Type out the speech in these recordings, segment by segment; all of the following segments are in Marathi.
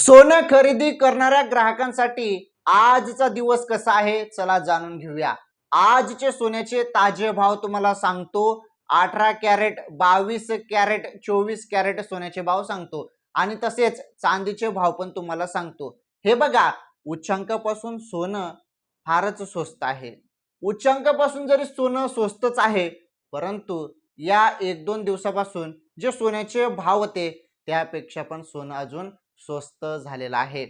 सोनं खरेदी करणाऱ्या ग्राहकांसाठी आजचा दिवस कसा आहे चला जाणून घेऊया। आजचे सोन्याचे ताजे भाव तुम्हाला सांगतो। 18 कॅरेट, 22 कॅरेट, 24 कॅरेट सोन्याचे भाव सांगतो आणि तसेच चांदीचे भाव पण तुम्हाला सांगतो। हे बघा, उच्चांकापासून सोनं फारच स्वस्त आहे। उच्चांकापासून जरी सोनं स्वस्तच आहे, परंतु या 1-2 दिवसापासून जे सोन्याचे भाव होते त्यापेक्षा पण सोनं अजून स्वस्त झालेला आहे।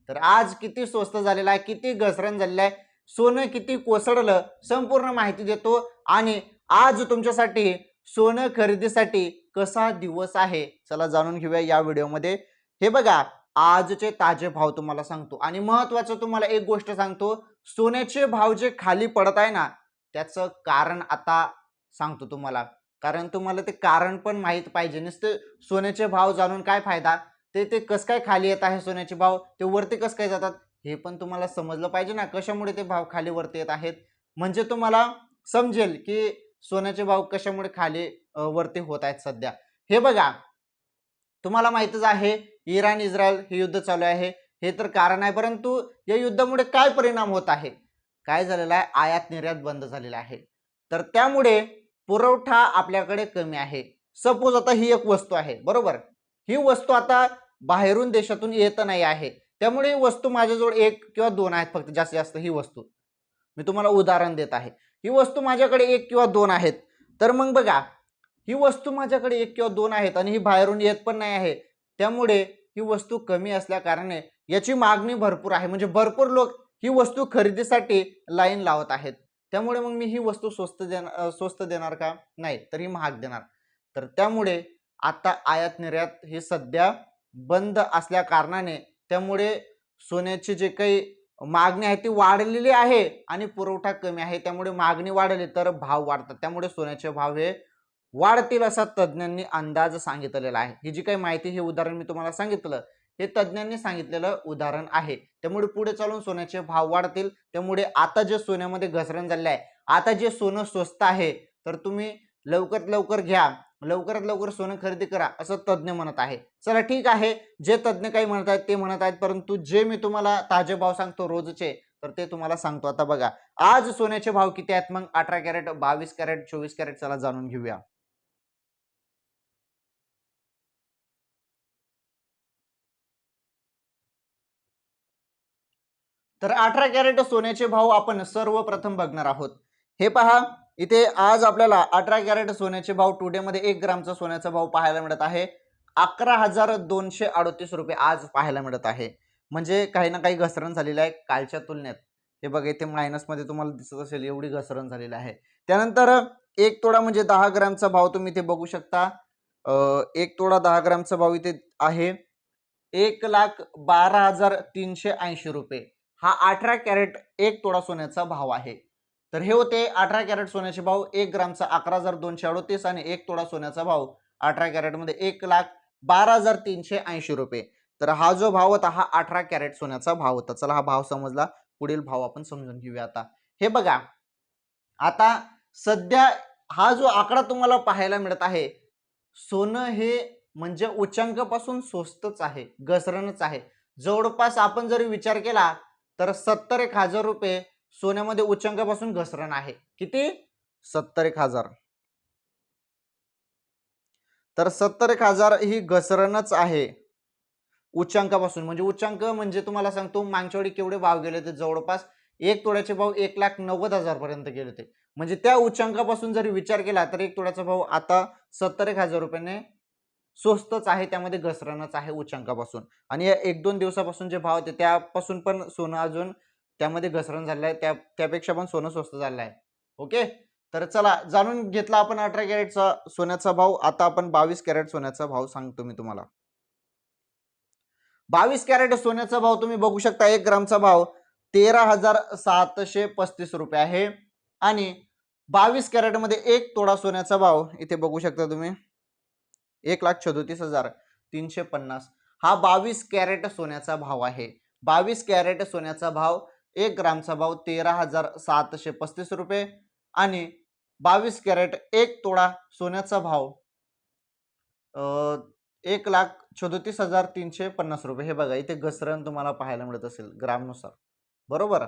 तर आज किती स्वस्त झालेला आहे, किती घसरण झालेला आहे, सोनं किती कोसळलं, संपूर्ण माहिती देतो। आणि आज तुमच्यासाठी सोनं खरेदीसाठी कसा दिवस आहे चला जाणून घेऊया या व्हिडिओमध्ये। हे बघा, आजचे ताजे भाव तुम्हाला सांगतो आणि महत्त्वाचं तुम्हाला एक गोष्ट सांगतो, सोन्याचे भाव जे खाली पडत आहे ना त्याचं कारण आता सांगतो तुम्हाला। कारण तुम्हाला ते कारण पण माहित पाहिजे, नुसते सोन्याचे भाव जाणून काय फायदा, ते कसं काय खाली येत आहे सोन्याचे भाव, ते वरती कसं काय जातात हे पण तुम्हाला समजलं पाहिजे ना, कशामुळे ते भाव खाली वरती येत आहेत। म्हणजे तुम्हाला समजेल की सोन्याचे भाव कशामुळे खाली वरती होत आहेत सध्या। हे बघा, तुम्हाला माहितच आहे इराण इस्रायल हे युद्ध चालू आहे, हे तर कारण आहे, परंतु या युद्धामुळे काय परिणाम होत आहे, काय झालेला आहे, आयात निर्यात बंद झालेला आहे। तर त्यामुळे पुरवठा आपल्याकडे कमी आहे। सपोज आता ही एक वस्तू आहे बरोबर, ही वस्तू आता बाहेरून देशातून येत नाही आहे, त्यामुळे ही वस्तू माझ्याजवळ 1 किंवा 2 आहेत फक्त, जास्तीत जास्त ही वस्तू मी तुम्हाला उदाहरण देत आहे। ही वस्तू माझ्याकडे 1 किंवा 2 आहेत, तर मग बघा, ही वस्तू माझ्याकडे 1 किंवा 2 आहेत आणि ही बाहेरून येत पण नाही आहे, त्यामुळे ही वस्तू कमी असल्या कारणाने याची मागणी भरपूर आहे, म्हणजे भरपूर लोक ही वस्तू खरेदीसाठी लाईन लावत आहेत। त्यामुळे मग मी ही वस्तू स्वस्त देणार का, नाही तर ही महाग देणार। तर त्यामुळे आता आयात निर्यात हे सध्या बंद असल्या कारणाने त्यामुळे सोन्याची जे काही मागणी आहे ती वाढलेली आहे आणि पुरवठा कमी आहे, त्यामुळे मागणी वाढली तर भाव वाढतात, त्यामुळे सोन्याचे भाव हे वाढतील असा तज्ज्ञांनी अंदाज सांगितलेला आहे। ही जी काही माहिती, हे उदाहरण मी तुम्हाला सांगितलं, हे तज्ज्ञांनी सांगितलेलं उदाहरण आहे। त्यामुळे पुढे चालून सोन्याचे भाव वाढतील, त्यामुळे आता जे सोन्यामध्ये घसरण झालेली आहे, आता जे सोनं स्वस्त आहे, तर तुम्ही लवकरात लवकर घ्या, लवकरात लवकर सोनं खरेदी करा असं तज्ज्ञ म्हणत आहे। चला ठीक आहे, जे तज्ज्ञ काही म्हणत आहेत ते म्हणत आहेत, परंतु जे मी तुम्हाला ताजे भाव सांगतो रोजचे, तर ते तुम्हाला सांगतो। आता बघा, आज सोन्याचे भाव किती आहेत मग, 18 कॅरेट, 22 कॅरेट, 24 कॅरेट, चला जाणून घेऊया। तर 18 कॅरेट सोन्याचे भाव आपण सर्वप्रथम बघणार आहोत। हे पहा, इथे आज आपल्याला 18 कॅरेट सोन्याचे भाव टुडे मध्ये 1 ग्रामचा सोन्याचा भाव पाहायला मिळत आहे 11,238 रुपये आज पाहायला मिळत आहे। म्हणजे काही ना काही घसरण झालेली आहे कालच्या तुलनेत। हे बघा, इथे मायनस मध्ये तुम्हाला दिसत असेल एवढी घसरण झालेली आहे। त्यानंतर 1 तोडा म्हणजे 10 ग्रामचा भाव तुम्ही इथे बघू शकता। 1 तोडा 10 ग्रामचा भाव इथे आहे 1,12,380 रुपये। हा 18 कॅरेट 1 तोडा सोन्याचा भाव आहे। तर हे होते 18 कॅरेट सोन्याचे भाव, 1 ग्रामचा 11,238 आणि 1 तोडा सोन्याचा भाव 18 कॅरेट मध्ये 1,12,380 रुपये। तर हा जो भाव होता हा 18 कॅरेट सोन्याचा भाव होता। चला, हा भाव समजला, पुढील भाव आपण समजून घेऊया। आता हे बघा, आता सध्या हा जो आकडा तुम्हाला पाहायला मिळत आहे, सोनं हे म्हणजे उच्चांकापासून स्वस्तच आहे, घसरणच आहे। जवळपास आपण जर विचार केला तर 70,000 रुपये सोन्यामध्ये उच्चांकापासून घसरण आहे। किती? 70,000। तर 70,000 ही घसरणच आहे उच्चांकापासून। म्हणजे उच्चांक म्हणजे तुम्हाला सांगतो मागच्या वेळी केवढे भाव गेले होते, जवळपास 1 तोड्याचे भाव 1,90,000 पर्यंत गेले होते। म्हणजे त्या उच्चांकापासून जर विचार केला तर 1 तोड्याचा भाव आता 70,000 रुपयाने स्वस्तच आहे, त्यामध्ये घसरणच आहे उच्चांकापासून। आणि या 1-2 दिवसापासून जे भाव होते त्यापासून पण सोनं अजून त्यामध्ये घसरण झालेलं आहे, त्यापेक्षा पण सोनं स्वस्त झालेलं आहे। ओके, तर चला जाणून घेतला आपण 18 कॅरेटचा सोन्याचा भाव। आता आपण 22 कॅरेट सोन्याचा भाव सांगतो मी तुम्हाला। 22 कॅरेट सोन्याचा भाव तुम्ही बघू शकता, 1 ग्रामचा भाव 13,735 रुपये आहे आणि 22 कॅरेट मध्ये 1 तोडा सोन्याचा भाव इथे बघू शकता तुम्ही 1,37,350। हा 22 कॅरेट सोन्याचा भाव आहे। 22 कॅरेट सोन्याचा भाव, 1 ग्रामचा भाव 13,735 रुपये आणि 22 कॅरेट 1 तोडा सोन्याचा भाव 1,37,350 रुपये. हे बघा इथे घसरण तुम्हाला पाहायला मिळत असेल ग्रामनुसार, बरोबर.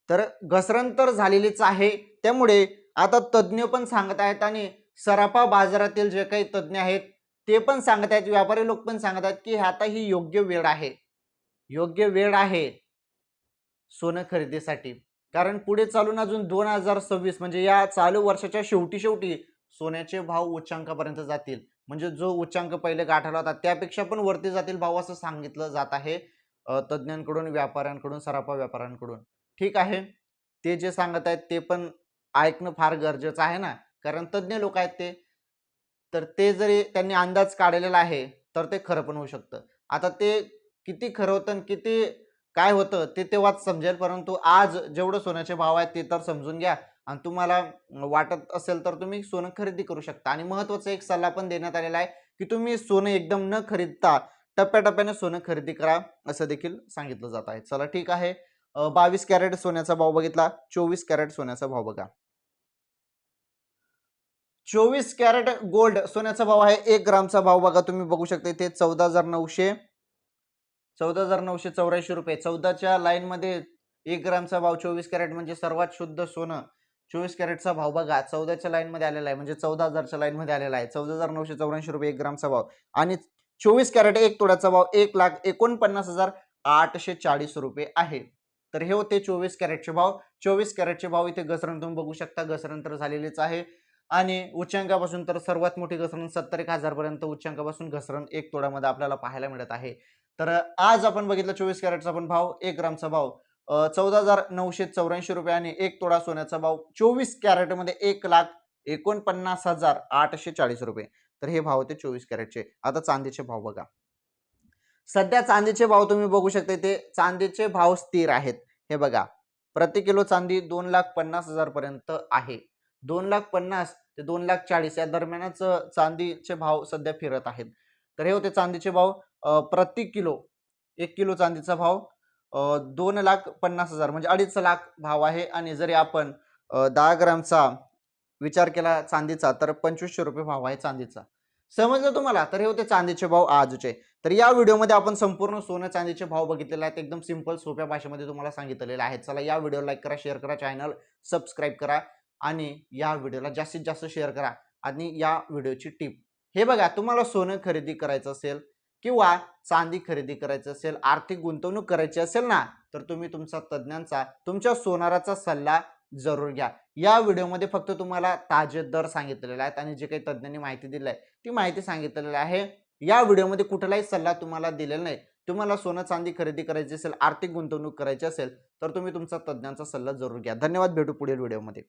तर घसरण तर झालेलीच आहे. त्यामुळे आता तज्ज्ञ पण सांगत आहेत आणि सराफा बाजारातील जे काही तज्ज्ञ आहेत ते पण सांगत आहेत, व्यापारी लोक पण सांगत आहेत की आता ही योग्य वेळ आहे, योग्य वेळ आहे सोनं खरेदीसाठी. कारण पुढे चालून अजून 2026 म्हणजे या चालू वर्षाच्या शेवटी शेवटी सोन्याचे भाव उच्चांकापर्यंत जातील. म्हणजे जो उच्चांक पहिले गाठला होता त्यापेक्षा पण वरती जातील भाव असं सांगितलं जात आहे तज्ज्ञांकडून, व्यापाऱ्यांकडून, सराफा व्यापाऱ्यांकडून. ठीक आहे, ते जे सांगत आहेत ते पण ऐकणं फार गरजेचं आहे ना, कारण तज्ज्ञ लोक आहेत ते. तर ते जरी त्यांनी अंदाज काढलेला आहे तर ते खरं पण होऊ शकतं. आता ते किती खरं होतं आणि किती काय होतं ते तेव्हाच समजेल. परंतु आज जेवढं सोन्याचे भाव आहेत ते तर समजून घ्या आणि तुम्हाला वाटत असेल तर तुम्ही सोनं खरेदी करू शकता. आणि महत्त्वाचा एक सल्ला पण देण्यात आलेला आहे की तुम्ही सोनं एकदम न खरीदता टप्प्याटप्प्याने सोनं खरेदी करा, असं देखील सांगितलं जात आहे. चला ठीक आहे. 22 कॅरेट सोन्याचा भाव बघितला. 24 कॅरेट सोन्याचा भाव बघा. 24 कॅरेट गोल्ड सोन्याचा भाव आहे. 1 ग्रामचा भाव बघा, तुम्ही बघू शकता इथे 14,984 रुपये. 14च्या लाईन मध्ये 1 ग्रामचा भाव 24 कॅरेट म्हणजे सर्वात शुद्ध सोनं. 24 कॅरेटचा भाव बघा 14च्या लाईन मध्ये आलेला आहे, म्हणजे 14,000च्या लाईन मध्ये आलेला आहे. 14,984 रुपये 1 ग्रामचा भाव. आणि 24 कॅरेट 1 तोळ्याचा भाव 1,49,840 रुपये आहे. तर हे होते 24 कॅरेटचे भाव. 24 कॅरेटचे भाव इथे घसरण तुम्ही बघू शकता, घसरण तर झालेलीच आहे. आणि उच्चांकापासून तर सर्वात मोठी घसरण 70,000 पर्यंत उच्चांकापासून घसरण 1 तोड्यामध्ये आपल्याला पाहायला मिळत आहे. तर आज आपण बघितलं 24 कॅरेटचा पण भाव, 1 ग्रामचा भाव 14,984 रुपये आणि 1 तोडा सोन्याचा भाव 24 कॅरेटमध्ये 1,49,840 रुपये. तर हे भाव होते 24 कॅरेटचे. आता चांदीचे भाव बघा. सध्या चांदीचे भाव तुम्ही बघू शकता, ते चांदीचे भाव स्थिर आहेत. हे बघा, प्रति किलो चांदी 2,50,000 पर्यंत आहे. 2,50,000 ते 2,40,000 या दरम्यानच चांदीचे भाव सध्या फिरत आहेत. तर हे होते चांदीचे भाव. प्रति किलो 1 किलो चांदीचा भाव 2,50,000 म्हणजे 2.5 लाख भाव आहे. आणि जरी आपण 10 ग्रामचा विचार केला चांदीचा तर 2,500 रुपये भाव आहे चांदीचा. समजलं तुम्हाला? तर हे होते चांदीचे भाव आजचे. तर या व्हिडिओमध्ये आपण संपूर्ण सोनं चांदीचे भाव बघितलेले आहेत. एकदम सिंपल सोप्या भाषेमध्ये तुम्हाला सांगितलेले आहेत. चला या व्हिडिओला लाईक करा, शेअर करा, चॅनल सबस्क्राईब करा आणि या व्हिडिओला जास्तीत जास्त शेअर करा. आणि या व्हिडिओची टिप हे बघा, तुम्हाला सोनं खरेदी करायचं असेल किंवा चांदी खरेदी करायचं असेल, आर्थिक गुंतवणूक करायची असेल ना, तर तुम्ही तुमचा तज्ञांचा, तुमच्या सोनाराचा सल्ला जरूर घ्या. या व्हिडिओमध्ये फक्त तुम्हाला ताजे दर सांगितलेले आहेत आणि जे काही तज्ञांनी माहिती दिली आहे ती माहिती सांगितलेली आहे. या व्हिडिओमध्ये कुठलाही सल्ला तुम्हाला दिलेला नाही. तुम्हाला सोनं चांदी खरेदी करायची असेल, आर्थिक गुंतवणूक करायची असेल तर तुम्ही तुमचा तज्ञांचा सल्ला जरूर घ्या. धन्यवाद. भेटू पुढील व्हिडिओमध्ये.